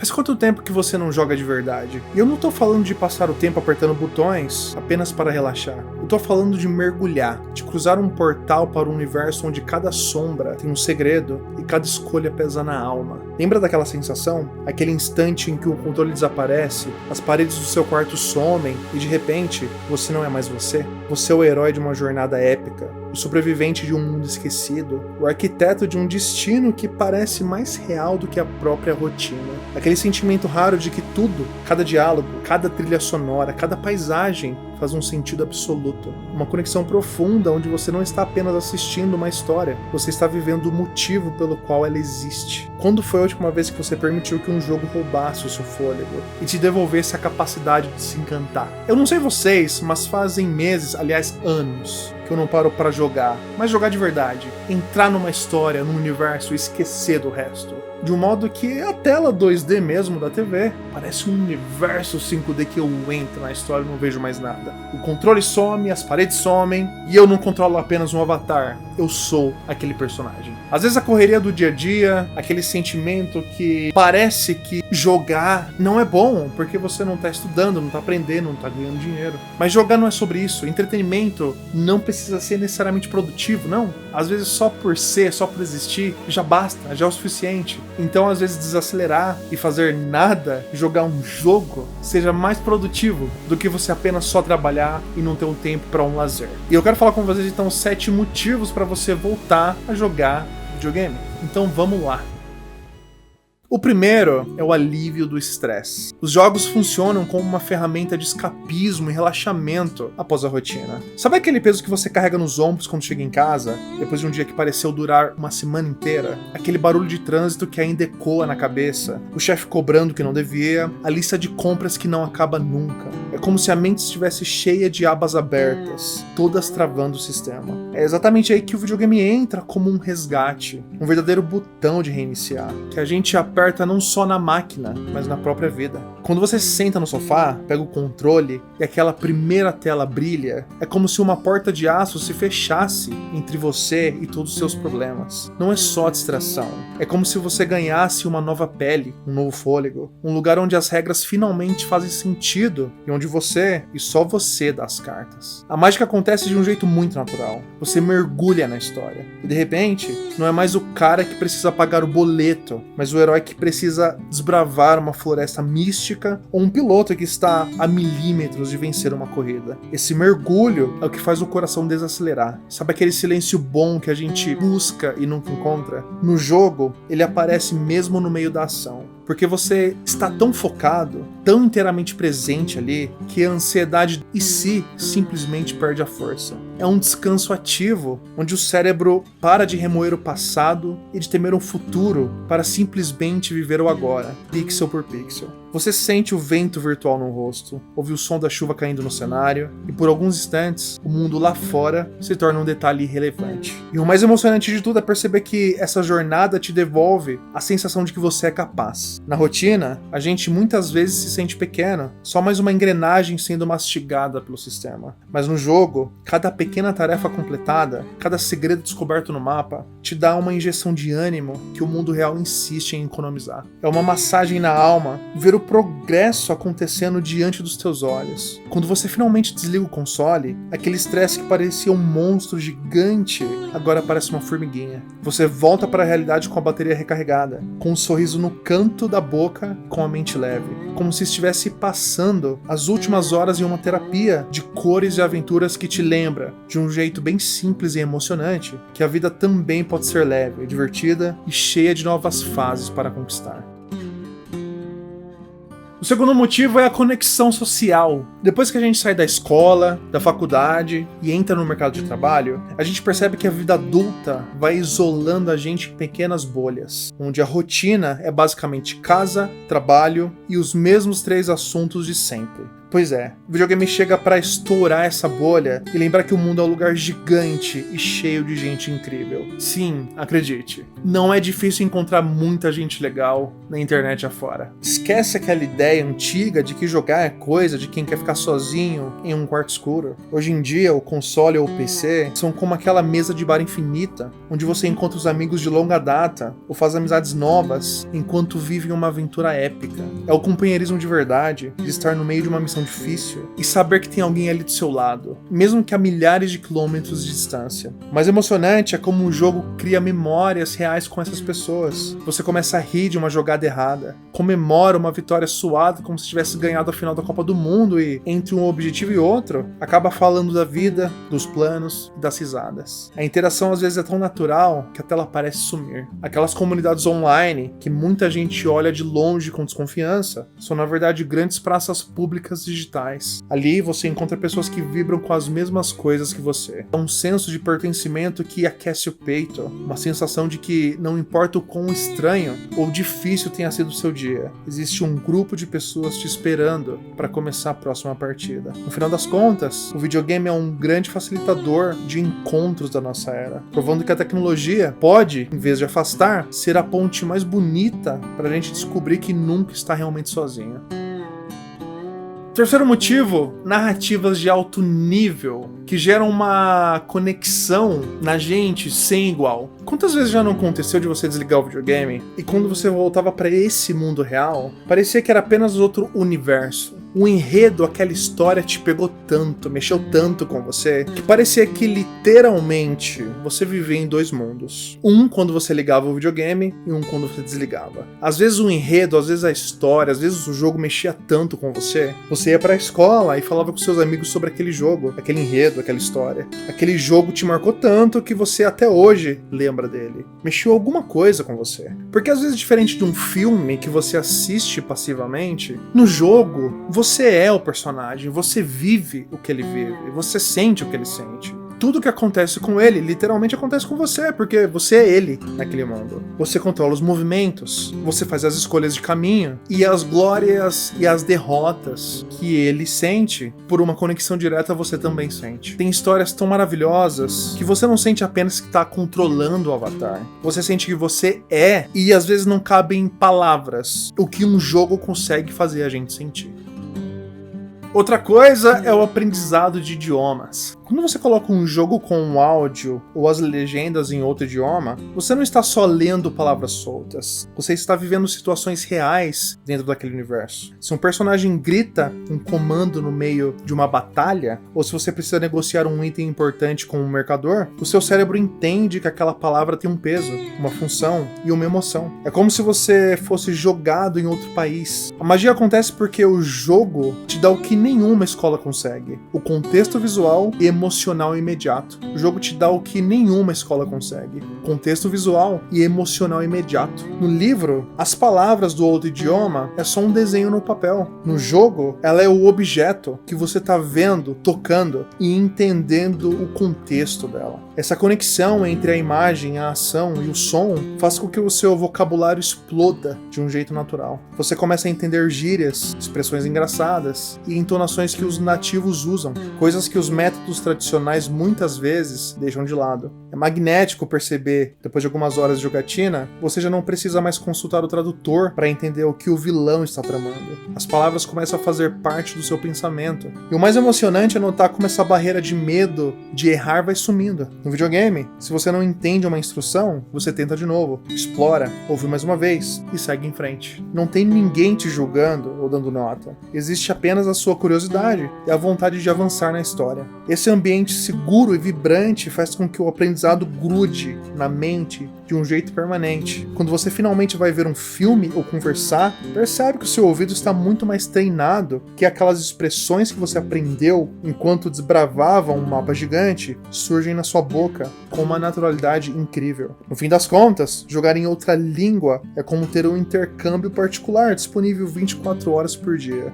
Faz quanto tempo que você não joga de verdade? E eu não tô falando de passar o tempo apertando botões apenas para relaxar. Eu tô falando de mergulhar, de cruzar um portal para um universo onde cada sombra tem um segredo e cada escolha pesa na alma. Lembra daquela sensação? Aquele instante em que o controle desaparece, as paredes do seu quarto somem e de repente você não é mais você? Você é o herói de uma jornada épica, o sobrevivente de um mundo esquecido, o arquiteto de um destino que parece mais real do que a própria rotina. Aquele sentimento raro de que tudo, cada diálogo, cada trilha sonora, cada paisagem faz um sentido absoluto. Uma conexão profunda onde você não está apenas assistindo uma história, você está vivendo o motivo pelo qual ela existe. Quando foi a última vez que você permitiu que um jogo roubasse o seu fôlego e te devolvesse a capacidade de se encantar? Eu não sei vocês, mas fazem meses, aliás anos, que eu não paro para jogar, mas jogar de verdade. Entrar numa história, num universo e esquecer do resto. De um modo que a tela 2D mesmo da TV parece um universo 5D que eu entro na história e não vejo mais nada. O controle some, as paredes somem e eu não controlo apenas um avatar, eu sou aquele personagem. Às vezes a correria do dia a dia, aquele sentimento que parece que jogar não é bom, porque você não tá estudando, não tá aprendendo, não tá ganhando dinheiro. Mas jogar não é sobre isso, entretenimento não precisa ser necessariamente produtivo, não. Às vezes só por ser, só por existir, já basta, já é o suficiente. Então às vezes desacelerar e fazer nada, jogar um jogo, seja mais produtivo do que você apenas só trabalhar e não ter um tempo para um lazer. E eu quero falar com vocês então 7 motivos para você voltar a jogar videogame. Então vamos lá. O primeiro é o alívio do estresse. Os jogos funcionam como uma ferramenta de escapismo e relaxamento após a rotina. Sabe aquele peso que você carrega nos ombros quando chega em casa, depois de um dia que pareceu durar uma semana inteira? Aquele barulho de trânsito que ainda ecoa na cabeça, o chefe cobrando que não devia, a lista de compras que não acaba nunca. É como se a mente estivesse cheia de abas abertas, todas travando o sistema. É exatamente aí que o videogame entra como um resgate, um verdadeiro botão de reiniciar, que a gente aperta não só na máquina, mas na própria vida. Quando você se senta no sofá, pega o controle e aquela primeira tela brilha, é como se uma porta de aço se fechasse entre você e todos os seus problemas. Não é só distração, é como se você ganhasse uma nova pele, um novo fôlego, um lugar onde as regras finalmente fazem sentido e onde você, e só você, dá as cartas. A mágica acontece de um jeito muito natural. Você mergulha na história e de repente, não é mais o cara que precisa pagar o boleto, mas o herói que precisa desbravar uma floresta mística ou um piloto que está a milímetros de vencer uma corrida. Esse mergulho é o que faz o coração desacelerar. Sabe aquele silêncio bom que a gente busca e nunca encontra? No jogo, ele aparece mesmo no meio da ação. Porque você está tão focado, tão inteiramente presente ali, que a ansiedade em si simplesmente perde a força. É um descanso ativo, onde o cérebro para de remoer o passado e de temer um futuro para simplesmente viver o agora, pixel por pixel. Você sente o vento virtual no rosto, ouve o som da chuva caindo no cenário, e por alguns instantes, o mundo lá fora se torna um detalhe irrelevante. E o mais emocionante de tudo é perceber que essa jornada te devolve a sensação de que você é capaz. Na rotina, a gente muitas vezes se sente pequeno, só mais uma engrenagem sendo mastigada pelo sistema. Mas no jogo, cada pequena tarefa completada, cada segredo descoberto no mapa, te dá uma injeção de ânimo que o mundo real insiste em economizar. É uma massagem na alma ver o progresso acontecendo diante dos teus olhos. Quando você finalmente desliga o console, aquele estresse que parecia um monstro gigante agora parece uma formiguinha. Você volta para a realidade com a bateria recarregada, com um sorriso no canto da boca, com a mente leve, como se estivesse passando as últimas horas em uma terapia de cores e aventuras que te lembra, de um jeito bem simples e emocionante, que a vida também pode ser leve, divertida e cheia de novas fases para conquistar. O segundo motivo é a conexão social. Depois que a gente sai da escola, da faculdade e entra no mercado de trabalho, a gente percebe que a vida adulta vai isolando a gente em pequenas bolhas, onde a rotina é basicamente casa, trabalho e os mesmos 3 assuntos de sempre. Pois é, o videogame chega pra estourar essa bolha e lembrar que o mundo é um lugar gigante e cheio de gente incrível. Sim, acredite, não é difícil encontrar muita gente legal na internet afora. esquece aquela ideia antiga de que jogar é coisa de quem quer ficar sozinho em um quarto escuro. Hoje em dia, o console ou o PC são como aquela mesa de bar infinita, onde você encontra os amigos de longa data ou faz amizades novas enquanto vive uma aventura épica. É o companheirismo de verdade, de estar no meio de uma missão difícil e saber que tem alguém ali do seu lado, mesmo que a milhares de quilômetros de distância. O mais emocionante é como o jogo cria memórias reais com essas pessoas. Você começa a rir de uma jogada errada, comemora uma vitória suada como se tivesse ganhado a final da Copa do Mundo e, entre um objetivo e outro, acaba falando da vida, dos planos e das risadas. A interação às vezes é tão natural que a tela parece sumir. Aquelas comunidades online que muita gente olha de longe com desconfiança são na verdade grandes praças públicas digitais. Ali você encontra pessoas que vibram com as mesmas coisas que você. É um senso de pertencimento que aquece o peito, uma sensação de que não importa o quão estranho ou difícil tenha sido o seu dia, existe um grupo de pessoas te esperando para começar a próxima partida. No final das contas, o videogame é um grande facilitador de encontros da nossa era, provando que a tecnologia pode, em vez de afastar, ser a ponte mais bonita para a gente descobrir que nunca está realmente sozinho. Terceiro motivo, narrativas de alto nível, que geram uma conexão na gente sem igual. Quantas vezes já não aconteceu de você desligar o videogame e quando você voltava para esse mundo real, parecia que era apenas outro universo? O enredo, aquela história te pegou tanto, mexeu tanto com você, que parecia que literalmente você vivia em dois mundos. Um quando você ligava o videogame e um quando você desligava. Às vezes o enredo, às vezes a história, às vezes o jogo mexia tanto com você. Você ia pra escola e falava com seus amigos sobre aquele jogo, aquele enredo, aquela história. Aquele jogo te marcou tanto que você até hoje lembra dele. Mexeu alguma coisa com você. Porque às vezes, diferente de um filme que você assiste passivamente, no jogo você é o personagem, você vive o que ele vive, você sente o que ele sente. Tudo que acontece com ele, literalmente acontece com você, porque você é ele naquele mundo. Você controla os movimentos, você faz as escolhas de caminho, e as glórias e as derrotas que ele sente, por uma conexão direta, você também sente. Tem histórias tão maravilhosas que você não sente apenas que está controlando o avatar. Você sente que você é, e às vezes não cabe em palavras, o que um jogo consegue fazer a gente sentir. Outra coisa é o aprendizado de idiomas. Quando você coloca um jogo com um áudio ou as legendas em outro idioma, você não está só lendo palavras soltas, você está vivendo situações reais dentro daquele universo. Se um personagem grita um comando no meio de uma batalha, ou se você precisa negociar um item importante com um mercador, o seu cérebro entende que aquela palavra tem um peso, uma função e uma emoção. É como se você fosse jogado em outro país. A magia acontece porque o jogo te dá o que nenhuma escola consegue: o contexto visual e emocional imediato. O jogo te dá o que nenhuma escola consegue: contexto visual e emocional imediato. No livro, as palavras do outro idioma é só um desenho no papel. No jogo, ela é o objeto que você está vendo, tocando e entendendo o contexto dela. Essa conexão entre a imagem, a ação e o som faz com que o seu vocabulário exploda de um jeito natural. Você começa a entender gírias, expressões engraçadas e entonações que os nativos usam, coisas que os métodos tradicionais muitas vezes deixam de lado. É magnético perceber, depois de algumas horas de jogatina, você já não precisa mais consultar o tradutor para entender o que o vilão está tramando. As palavras começam a fazer parte do seu pensamento. E o mais emocionante é notar como essa barreira de medo de errar vai sumindo. No videogame, se você não entende uma instrução, você tenta de novo, explora, ouve mais uma vez e segue em frente. Não tem ninguém te julgando ou dando nota. Existe apenas a sua curiosidade e a vontade de avançar na história. Esse ambiente seguro e vibrante faz com que o aprendizado grude na mente de um jeito permanente. Quando você finalmente vai ver um filme ou conversar, percebe que o seu ouvido está muito mais treinado, que aquelas expressões que você aprendeu enquanto desbravava um mapa gigante surgem na sua boca com uma naturalidade incrível. No fim das contas, jogar em outra língua é como ter um intercâmbio particular disponível 24 horas por dia.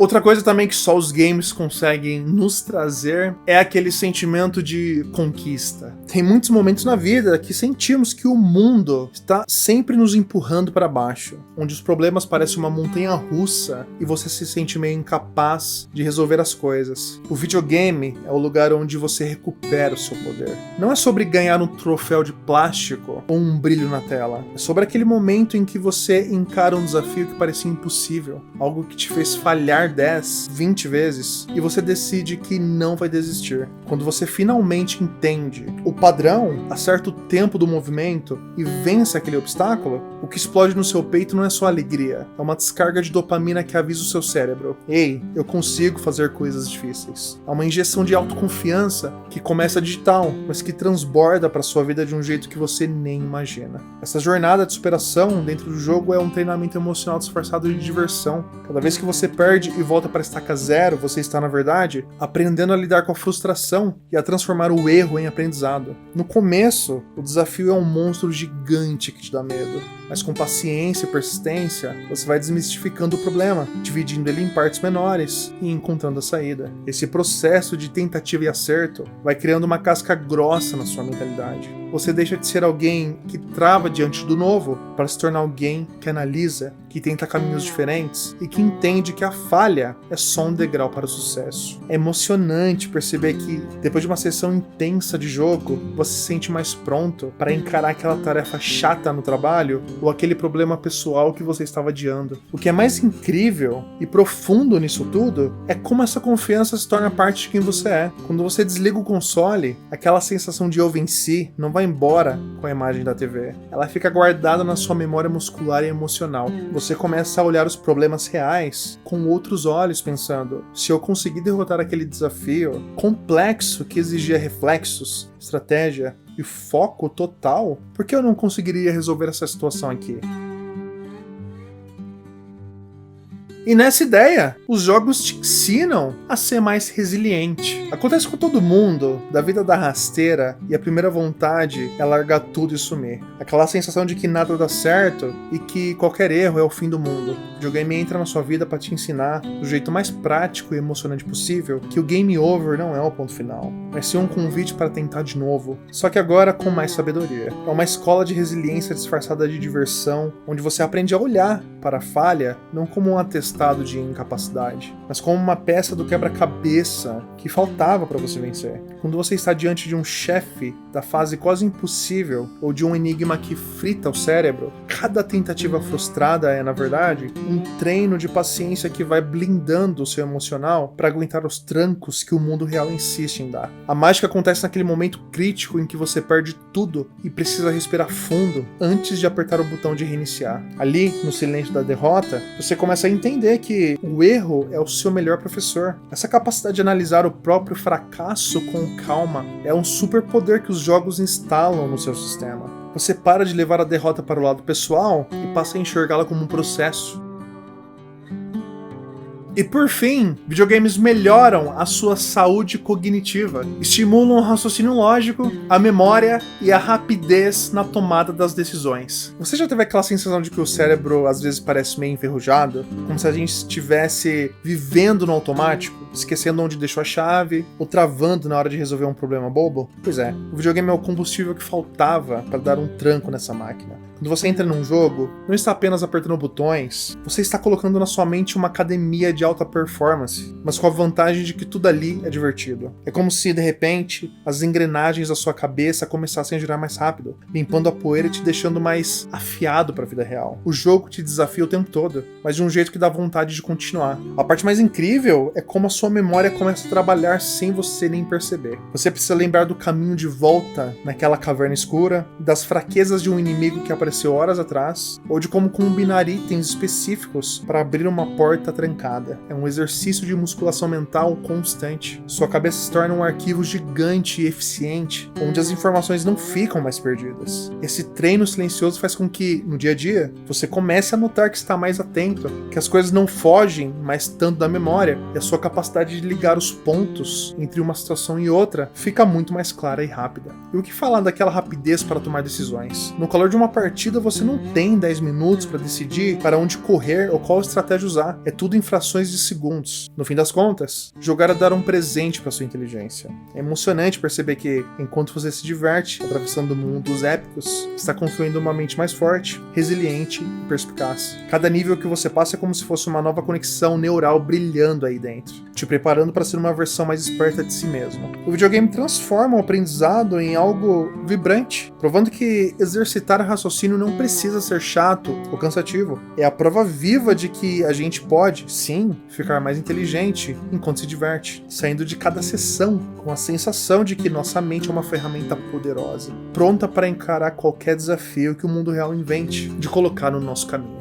Outra coisa também que só os games conseguem nos trazer é aquele sentimento de conquista. Tem muitos momentos na vida que sentimos que o mundo está sempre nos empurrando para baixo, onde os problemas parecem uma montanha russa e você se sente meio incapaz de resolver as coisas. O videogame é o lugar onde você recupera o seu poder. Não é sobre ganhar um troféu de plástico ou um brilho na tela. É sobre aquele momento em que você encara um desafio que parecia impossível, algo que te fez falhar 10, 20 vezes, e você decide que não vai desistir. Quando você finalmente entende o padrão, acerta o tempo do movimento e vence aquele obstáculo, o que explode no seu peito não é só alegria, é uma descarga de dopamina que avisa o seu cérebro: ei, eu consigo fazer coisas difíceis. É uma injeção de autoconfiança que começa digital, mas que transborda para sua vida de um jeito que você nem imagina. Essa jornada de superação dentro do jogo é um treinamento emocional disfarçado de diversão. Cada vez que você perde e volta para a estaca zero, você está, na verdade, aprendendo a lidar com a frustração e a transformar o erro em aprendizado. No começo, o desafio é um monstro gigante que te dá medo, mas com paciência e persistência, você vai desmistificando o problema, dividindo ele em partes menores e encontrando a saída. Esse processo de tentativa e acerto vai criando uma casca grossa na sua mentalidade. Você deixa de ser alguém que trava diante do novo para se tornar alguém que analisa, que tenta caminhos diferentes e que entende que a falha é só um degrau para o sucesso. É emocionante perceber que, depois de uma sessão intensa de jogo, você se sente mais pronto para encarar aquela tarefa chata no trabalho ou aquele problema pessoal que você estava adiando. O que é mais incrível e profundo nisso tudo é como essa confiança se torna parte de quem você é. Quando você desliga o console, aquela sensação de eu venci não vai embora com a imagem da TV. Ela fica guardada na sua memória muscular e emocional. Você começa a olhar os problemas reais com outros olhos, pensando: se eu conseguir derrotar aquele desafio complexo que exigia reflexos, estratégia e foco total, por que eu não conseguiria resolver essa situação aqui? E nessa ideia, os jogos te ensinam a ser mais resiliente. Acontece com todo mundo, da vida da rasteira, e a primeira vontade é largar tudo e sumir. Aquela sensação de que nada dá certo e que qualquer erro é o fim do mundo. O videogame entra na sua vida para te ensinar, do jeito mais prático e emocionante possível, que o game over não é o ponto final, mas sim um convite para tentar de novo, só que agora com mais sabedoria. É uma escola de resiliência disfarçada de diversão, onde você aprende a olhar para a falha não como um atestado de incapacidade, mas como uma peça do quebra-cabeça que faltava para você vencer. Quando você está diante de um chefe da fase quase impossível ou de um enigma que frita o cérebro, cada tentativa frustrada é, na verdade, um treino de paciência que vai blindando o seu emocional para aguentar os trancos que o mundo real insiste em dar. A mágica acontece naquele momento crítico em que você perde tudo e precisa respirar fundo antes de apertar o botão de reiniciar. Ali, no silêncio da derrota, você começa a entender que o erro é o seu melhor professor. Essa capacidade de analisar o próprio fracasso com calma é um superpoder que os jogos instalam no seu sistema. Você para de levar a derrota para o lado pessoal e passa a enxergá-la como um processo. E por fim, videogames melhoram a sua saúde cognitiva, estimulam o raciocínio lógico, a memória e a rapidez na tomada das decisões. Você já teve aquela sensação de que o cérebro às vezes parece meio enferrujado? Como se a gente estivesse vivendo no automático, esquecendo onde deixou a chave, ou travando na hora de resolver um problema bobo? Pois é, o videogame é o combustível que faltava para dar um tranco nessa máquina. Quando você entra num jogo, não está apenas apertando botões, você está colocando na sua mente uma academia de alta performance, mas com a vantagem de que tudo ali é divertido. É como se, de repente, as engrenagens da sua cabeça começassem a girar mais rápido, limpando a poeira e te deixando mais afiado para a vida real. O jogo te desafia o tempo todo, mas de um jeito que dá vontade de continuar. A parte mais incrível é como a sua memória começa a trabalhar sem você nem perceber. Você precisa lembrar do caminho de volta naquela caverna escura, das fraquezas de um inimigo que apareceu horas atrás, ou de como combinar itens específicos para abrir uma porta trancada. É um exercício de musculação mental constante. Sua cabeça se torna um arquivo gigante e eficiente, onde as informações não ficam mais perdidas. Esse treino silencioso faz com que, no dia a dia, você comece a notar que está mais atento, que as coisas não fogem mais tanto da memória, e a sua capacidade de ligar os pontos entre uma situação e outra fica muito mais clara e rápida. E o que falar daquela rapidez para tomar decisões? No calor de uma partida, você não tem 10 minutos para decidir para onde correr ou qual estratégia usar. É tudo em frações frações de segundos. No fim das contas, jogar é dar um presente para sua inteligência. É emocionante perceber que, enquanto você se diverte, atravessando mundos épicos, está construindo uma mente mais forte, resiliente e perspicaz. Cada nível que você passa é como se fosse uma nova conexão neural brilhando aí dentro, te preparando para ser uma versão mais esperta de si mesmo. O videogame transforma o aprendizado em algo vibrante, provando que exercitar raciocínio não precisa ser chato ou cansativo. É a prova viva de que a gente pode, sim, ficar mais inteligente enquanto se diverte, saindo de cada sessão com a sensação de que nossa mente é uma ferramenta poderosa, pronta para encarar qualquer desafio que o mundo real invente de colocar no nosso caminho.